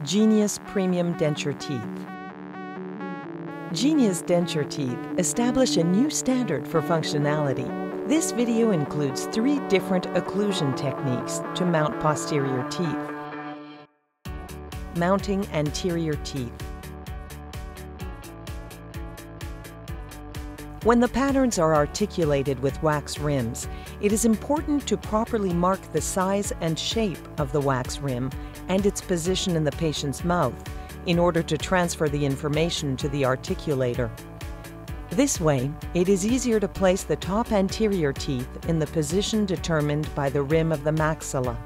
Genius Premium Denture Teeth. Genius denture teeth establish a new standard for functionality. This video includes 3 different occlusion techniques to mount posterior teeth. Mounting anterior teeth. When the patterns are articulated with wax rims, it is important to properly mark the size and shape of the wax rim and its position in the patient's mouth in order to transfer the information to the articulator. This way, it is easier to place the top anterior teeth in the position determined by the rim of the maxilla.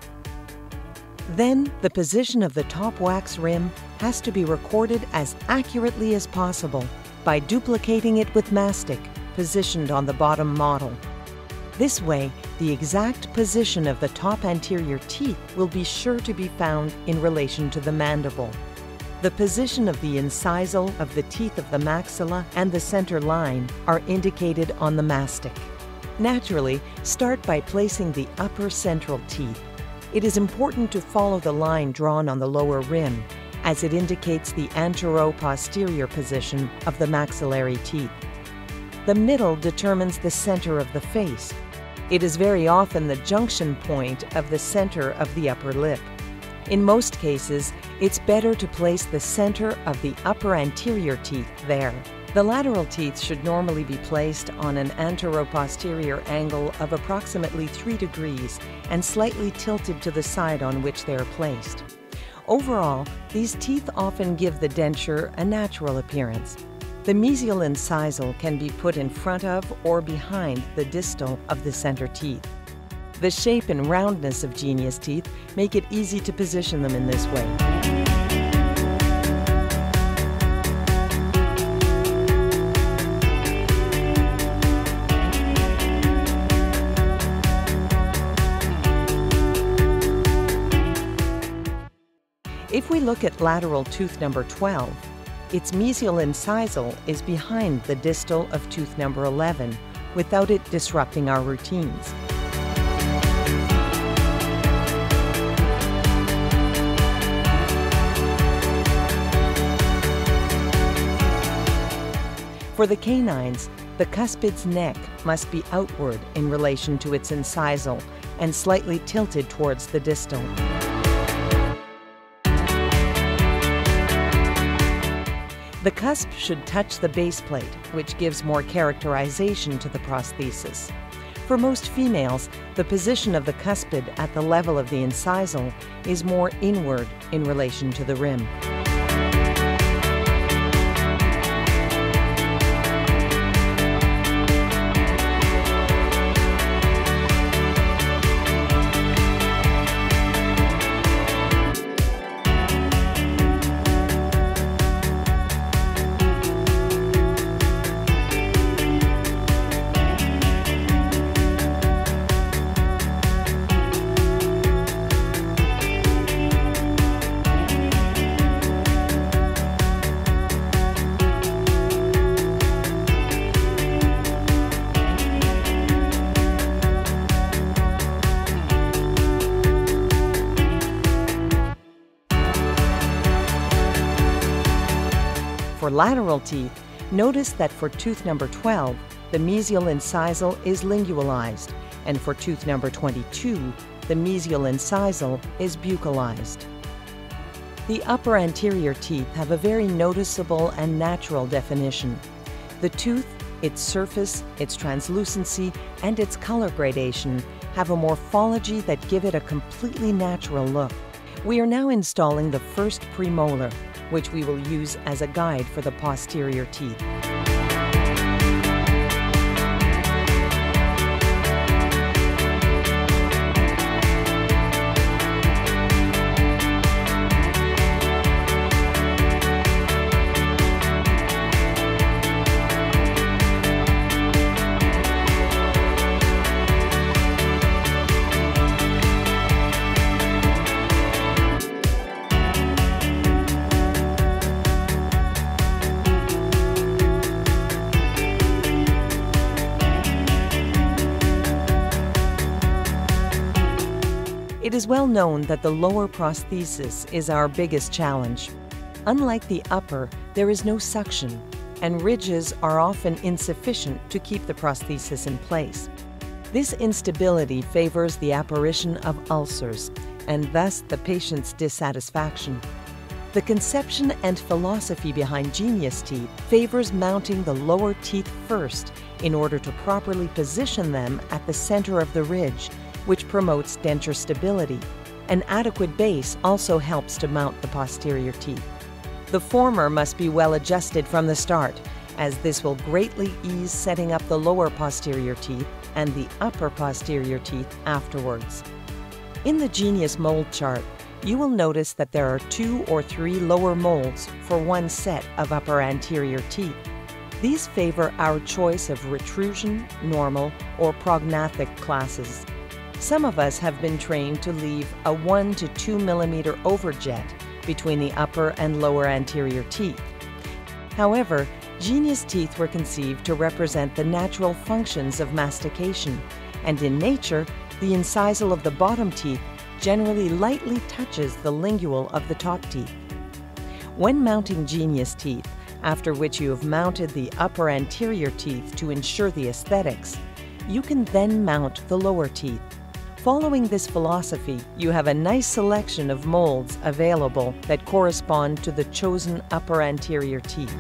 Then, the position of the top wax rim has to be recorded as accurately as possible by duplicating it with mastic positioned on the bottom model. This way, the exact position of the top anterior teeth will be sure to be found in relation to the mandible. The position of the incisal of the teeth of the maxilla and the center line are indicated on the mastic. Naturally, start by placing the upper central teeth. It is important to follow the line drawn on the lower rim, as it indicates the antero-posterior position of the maxillary teeth. The middle determines the center of the face. It is very often the junction point of the center of the upper lip. In most cases, it's better to place the center of the upper anterior teeth there. The lateral teeth should normally be placed on an antero-posterior angle of approximately 3 degrees and slightly tilted to the side on which they are placed. Overall, these teeth often give the denture a natural appearance. The mesial incisal can be put in front of or behind the distal of the center teeth. The shape and roundness of Genius teeth make it easy to position them in this way. If we look at lateral tooth number 12, its mesial incisal is behind the distal of tooth number 11 without it disrupting our routines. For the canines, the cuspid's neck must be outward in relation to its incisal and slightly tilted towards the distal. The cusp should touch the base plate, which gives more characterization to the prosthesis. For most females, the position of the cuspid at the level of the incisal is more inward in relation to the rim. For lateral teeth, notice that for tooth number 12, the mesial incisal is lingualized, and for tooth number 22, the mesial incisal is buccalized. The upper anterior teeth have a very noticeable and natural definition. The tooth, its surface, its translucency, and its color gradation have a morphology that give it a completely natural look. We are now installing the first premolar, which we will use as a guide for the posterior teeth. is well known that the lower prosthesis is our biggest challenge. Unlike the upper, there is no suction, and ridges are often insufficient to keep the prosthesis in place. This instability favors the apparition of ulcers, and thus the patient's dissatisfaction. The conception and philosophy behind Genius teeth favors mounting the lower teeth first in order to properly position them at the center of the ridge, which promotes denture stability. An adequate base also helps to mount the posterior teeth. The former must be well adjusted from the start, as this will greatly ease setting up the lower posterior teeth and the upper posterior teeth afterwards. In the Genius mold chart, you will notice that there are 2 or 3 lower molds for one set of upper anterior teeth. These favor our choice of retrusion, normal, or prognathic classes. Some of us have been trained to leave a 1 to 2 millimeter overjet between the upper and lower anterior teeth. However, Genius teeth were conceived to represent the natural functions of mastication, and in nature, the incisal of the bottom teeth generally lightly touches the lingual of the top teeth. When mounting Genius teeth, after which you have mounted the upper anterior teeth to ensure the aesthetics, you can then mount the lower teeth. Following this philosophy, you have a nice selection of molds available that correspond to the chosen upper anterior teeth.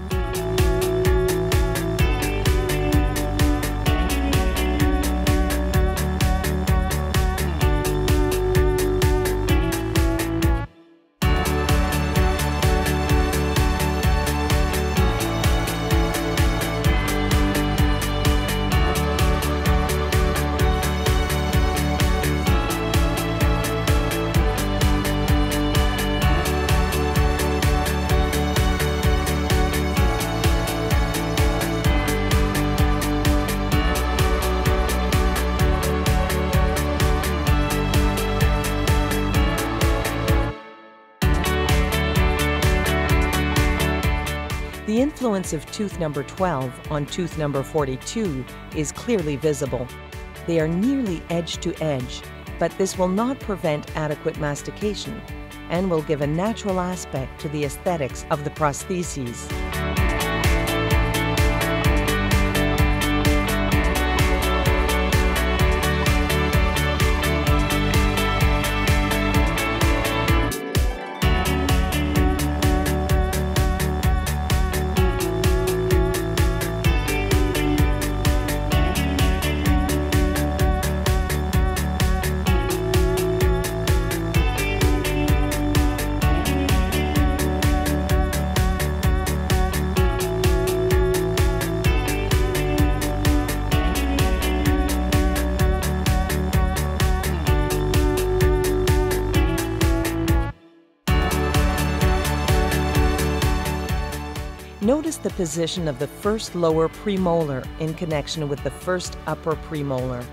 The influence of tooth number 12 on tooth number 42 is clearly visible. They are nearly edge to edge, but this will not prevent adequate mastication and will give a natural aspect to the aesthetics of the prostheses. Notice the position of the first lower premolar in connection with the first upper premolar.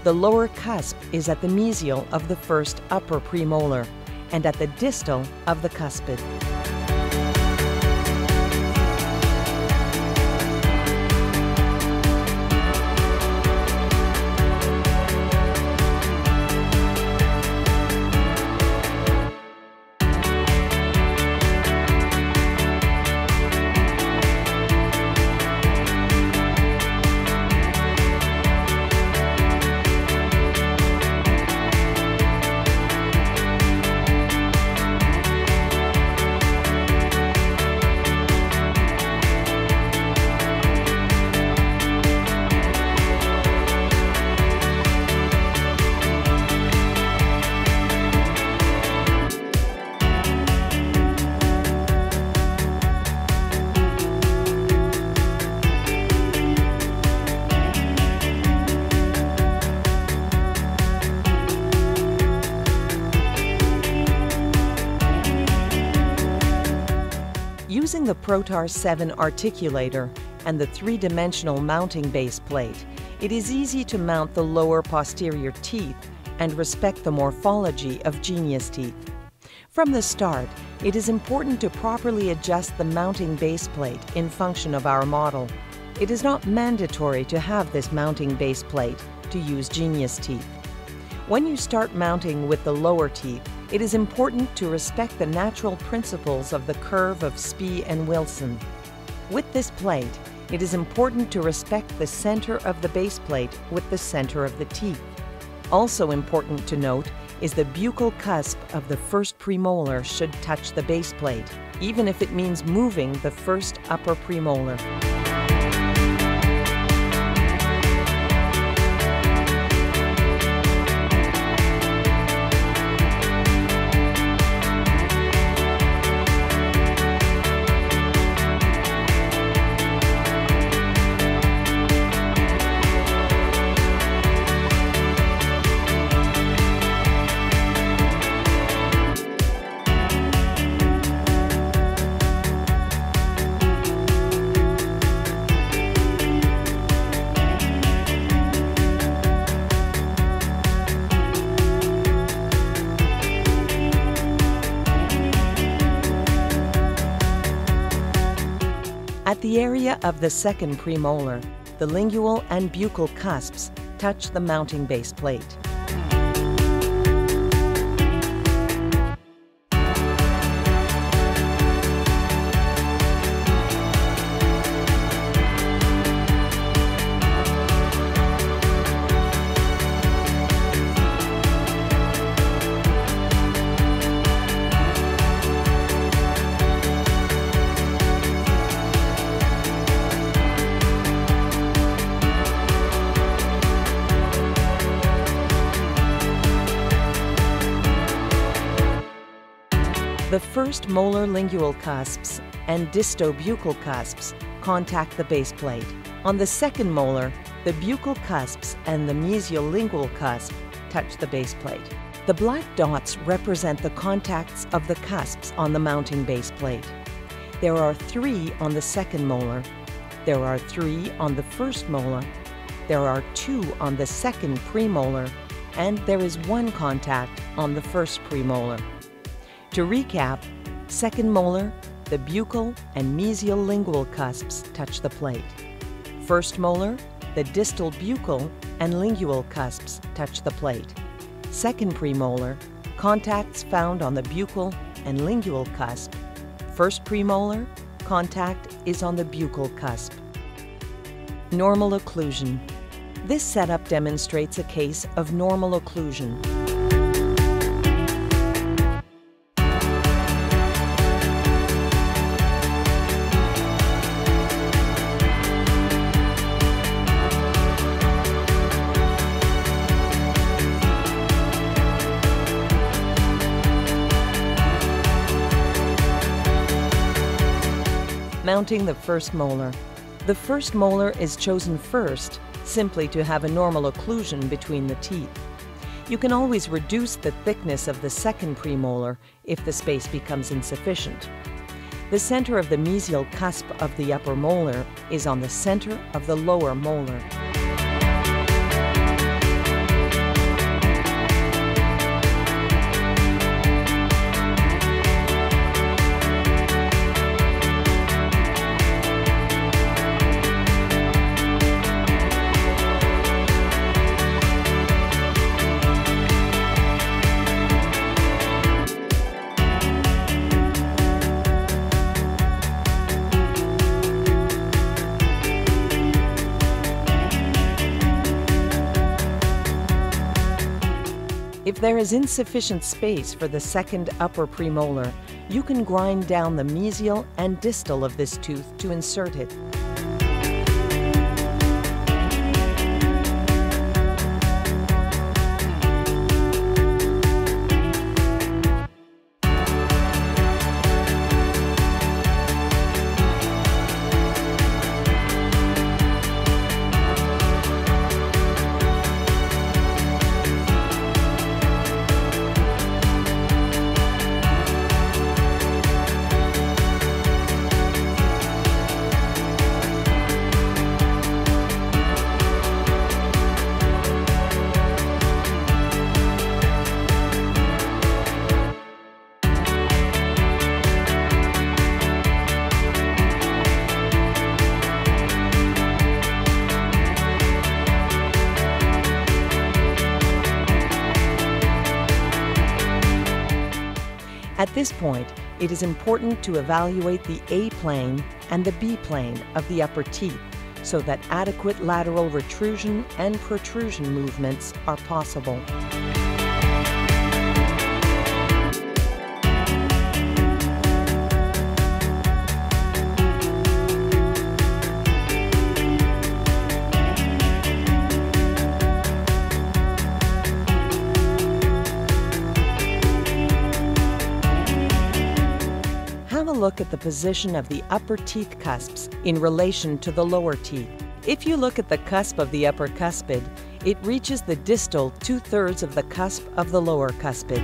The lower cusp is at the mesial of the first upper premolar and at the distal of the cuspid. Using the Protar 7 articulator and the 3-dimensional mounting base plate, it is easy to mount the lower posterior teeth and respect the morphology of Genius teeth. From the start, it is important to properly adjust the mounting base plate in function of our model. It is not mandatory to have this mounting base plate to use Genius teeth. When you start mounting with the lower teeth, it is important to respect the natural principles of the curve of Spee and Wilson. With this plate, it is important to respect the center of the base plate with the center of the teeth. Also important to note is the buccal cusp of the first premolar should touch the base plate, even if it means moving the first upper premolar. At the area of the second premolar, the lingual and buccal cusps touch the mounting base plate. The first molar lingual cusps and distobuccal cusps contact the base plate. On the second molar, the buccal cusps and the mesiolingual cusp touch the base plate. The black dots represent the contacts of the cusps on the mounting base plate. There are 3 on the second molar, there are 3 on the first molar, there are 2 on the second premolar, and there is 1 contact on the first premolar. To recap, second molar, the buccal and mesiolingual cusps touch the plate. First molar, the distal buccal and lingual cusps touch the plate. Second premolar, contacts found on the buccal and lingual cusp. First premolar, contact is on the buccal cusp. Normal occlusion. This setup demonstrates a case of normal occlusion. Mounting the first molar. The first molar is chosen first simply to have a normal occlusion between the teeth. You can always reduce the thickness of the second premolar if the space becomes insufficient. The center of the mesial cusp of the upper molar is on the center of the lower molar. If there is insufficient space for the second upper premolar, you can grind down the mesial and distal of this tooth to insert it. At this point, it is important to evaluate the A-plane and the B-plane of the upper teeth so that adequate lateral retrusion and protrusion movements are possible. Have a look at the position of the upper teeth cusps in relation to the lower teeth. If you look at the cusp of the upper cuspid, it reaches the distal 2/3 of the cusp of the lower cuspid.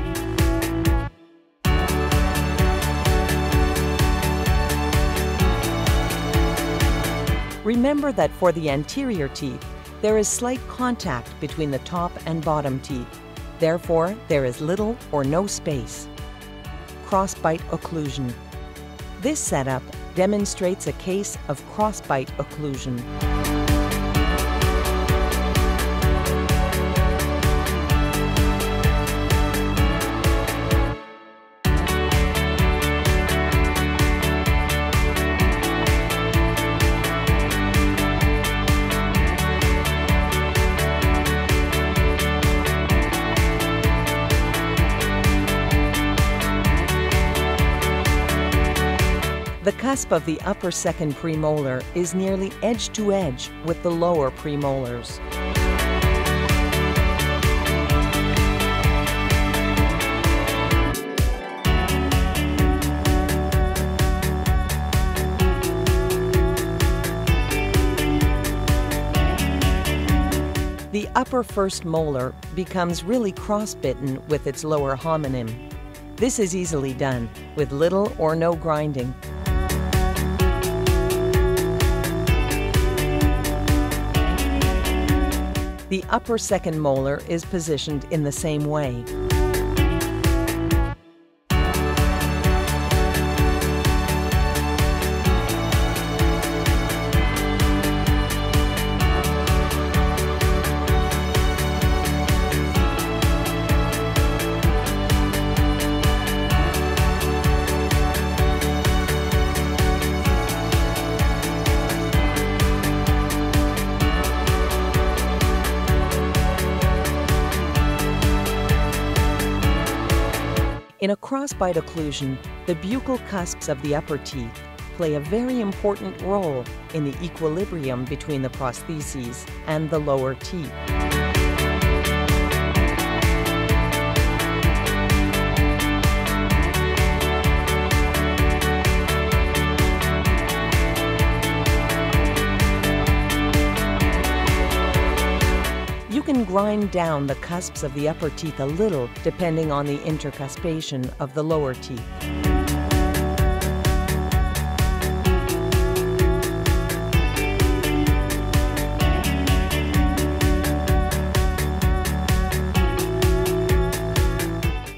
Remember that for the anterior teeth, there is slight contact between the top and bottom teeth. Therefore, there is little or no space. Crossbite occlusion. This setup demonstrates a case of crossbite occlusion. The cusp of the upper second premolar is nearly edge to edge with the lower premolars. The upper first molar becomes really cross-bitten with its lower hominin. This is easily done with little or no grinding. The upper second molar is positioned in the same way. In a crossbite occlusion, the buccal cusps of the upper teeth play a very important role in the equilibrium between the prostheses and the lower teeth. You can grind down the cusps of the upper teeth a little depending on the intercuspation of the lower teeth.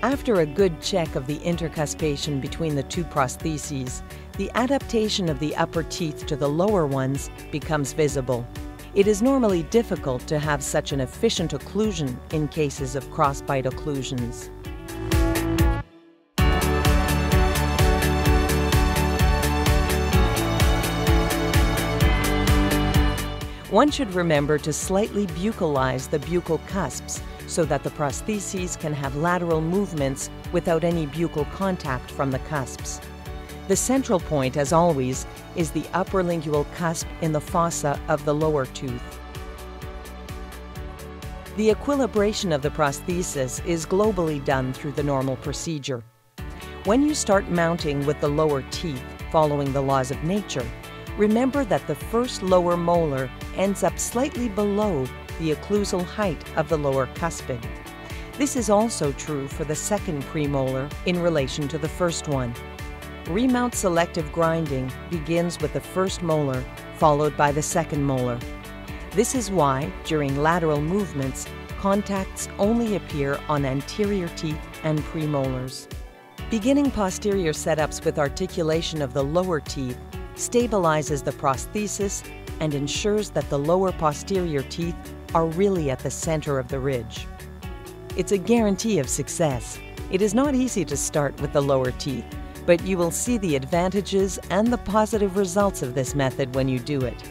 After a good check of the intercuspation between the two prostheses, the adaptation of the upper teeth to the lower ones becomes visible. It is normally difficult to have such an efficient occlusion in cases of crossbite occlusions. One should remember to slightly buccalize the buccal cusps so that the prostheses can have lateral movements without any buccal contact from the cusps. The central point, as always, is the upper lingual cusp in the fossa of the lower tooth. The equilibration of the prosthesis is globally done through the normal procedure. When you start mounting with the lower teeth, following the laws of nature, remember that the first lower molar ends up slightly below the occlusal height of the lower cuspid. This is also true for the second premolar in relation to the first one. Remount selective grinding begins with the first molar, followed by the second molar. This is why, during lateral movements, contacts only appear on anterior teeth and premolars. Beginning posterior setups with articulation of the lower teeth stabilizes the prosthesis and ensures that the lower posterior teeth are really at the center of the ridge. It's a guarantee of success. It is not easy to start with the lower teeth, but you will see the advantages and the positive results of this method when you do it.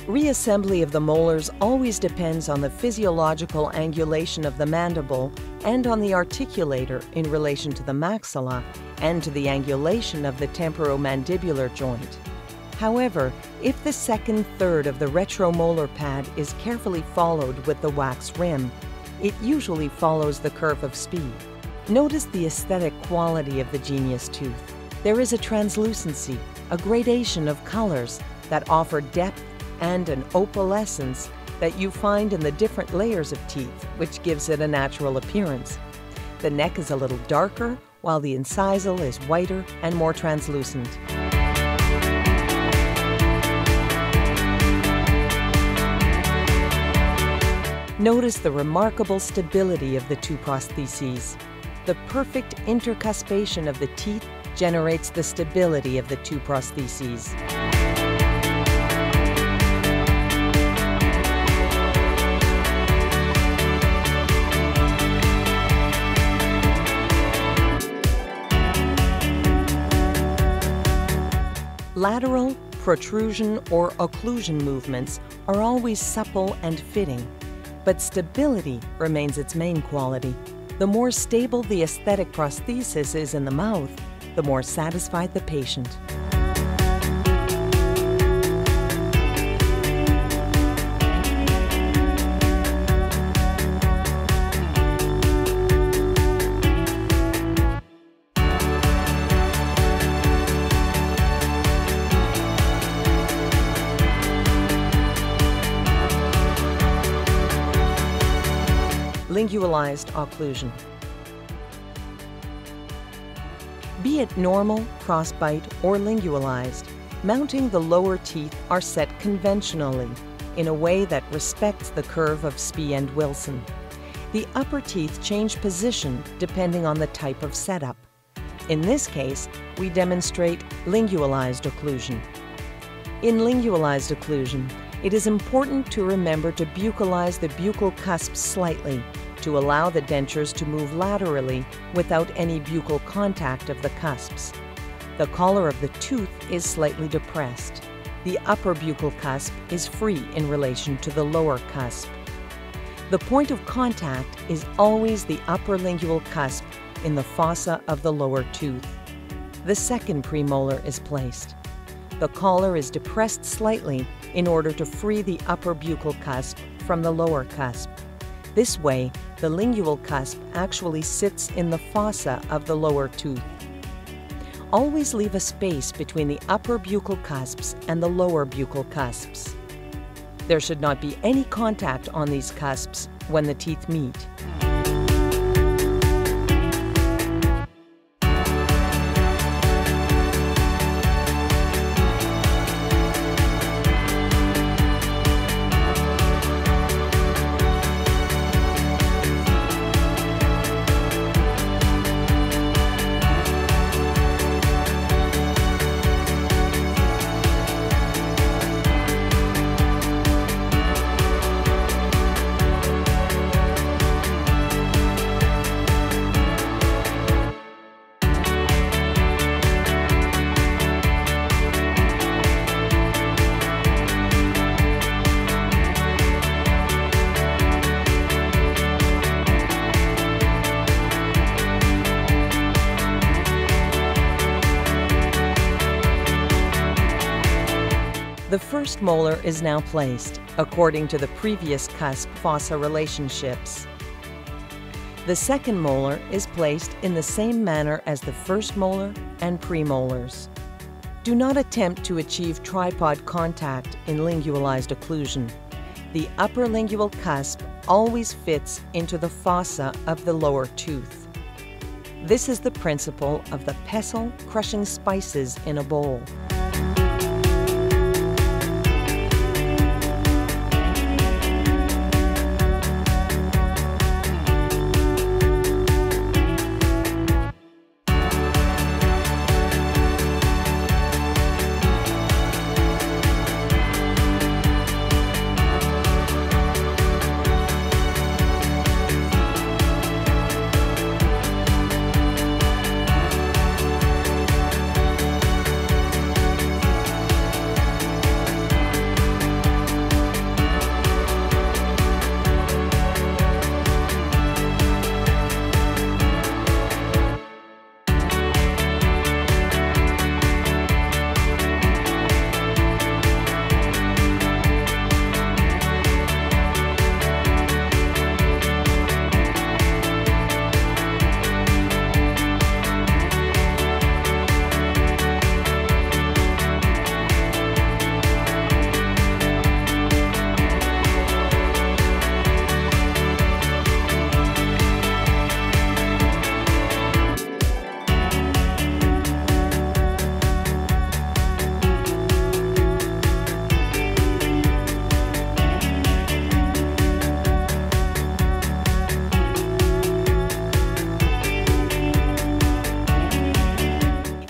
Reassembly of the molars always depends on the physiological angulation of the mandible and on the articulator in relation to the maxilla and to the angulation of the temporomandibular joint. However, if the second third of the retromolar pad is carefully followed with the wax rim, it usually follows the curve of Spee. Notice the aesthetic quality of the Genius tooth. There is a translucency, a gradation of colors that offer depth and an opalescence that you find in the different layers of teeth, which gives it a natural appearance. The neck is a little darker, while the incisal is whiter and more translucent. Notice the remarkable stability of the two prostheses. The perfect intercuspation of the teeth generates the stability of the two prostheses. Lateral, protrusion, or occlusion movements are always supple and fitting, but stability remains its main quality. The more stable the aesthetic prosthesis is in the mouth, the more satisfied the patient. Lingualized occlusion. Be it normal, crossbite, or lingualized, mounting the lower teeth are set conventionally in a way that respects the curve of Spee and Wilson. The upper teeth change position depending on the type of setup. In this case, we demonstrate lingualized occlusion. In lingualized occlusion, it is important to remember to buccalize the buccal cusps slightly to allow the dentures to move laterally without any buccal contact of the cusps. The collar of the tooth is slightly depressed. The upper buccal cusp is free in relation to the lower cusp. The point of contact is always the upper lingual cusp in the fossa of the lower tooth. The second premolar is placed. The collar is depressed slightly in order to free the upper buccal cusp from the lower cusp. This way, the lingual cusp actually sits in the fossa of the lower tooth. Always leave a space between the upper buccal cusps and the lower buccal cusps. There should not be any contact on these cusps when the teeth meet. The first molar is now placed, according to the previous cusp-fossa relationships. The second molar is placed in the same manner as the first molar and premolars. Do not attempt to achieve tripod contact in lingualized occlusion. The upper lingual cusp always fits into the fossa of the lower tooth. This is the principle of the pestle crushing spices in a bowl.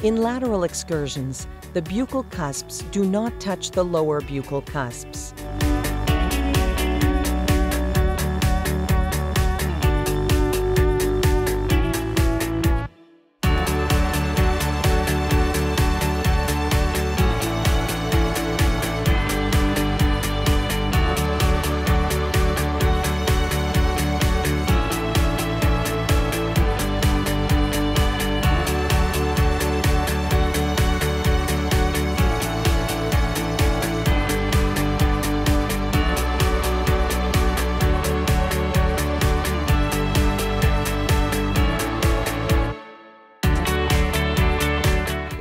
In lateral excursions, the buccal cusps do not touch the lower buccal cusps.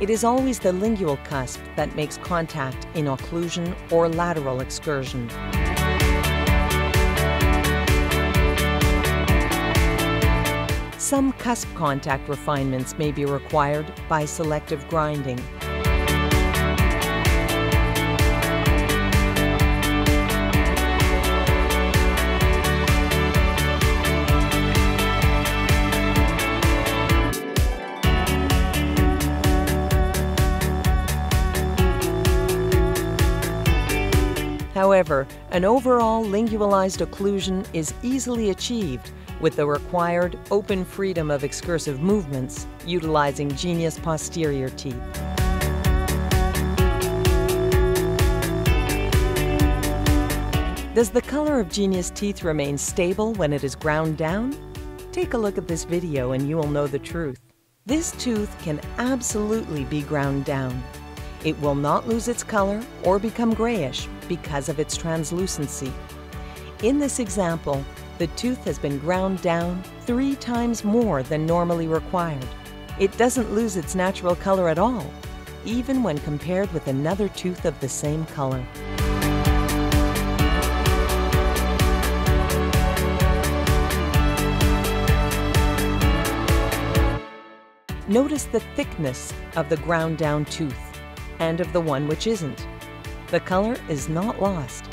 It is always the lingual cusp that makes contact in occlusion or lateral excursion. Some cusp contact refinements may be required by selective grinding. However, an overall lingualized occlusion is easily achieved with the required open freedom of excursive movements utilizing Genius posterior teeth. Does the color of Genius teeth remain stable when it is ground down? Take a look at this video and you will know the truth. This tooth can absolutely be ground down. It will not lose its color or become grayish because of its translucency. In this example, the tooth has been ground down 3 times more than normally required. It doesn't lose its natural color at all, even when compared with another tooth of the same color. Notice the thickness of the ground down tooth and of the one which isn't. The color is not lost.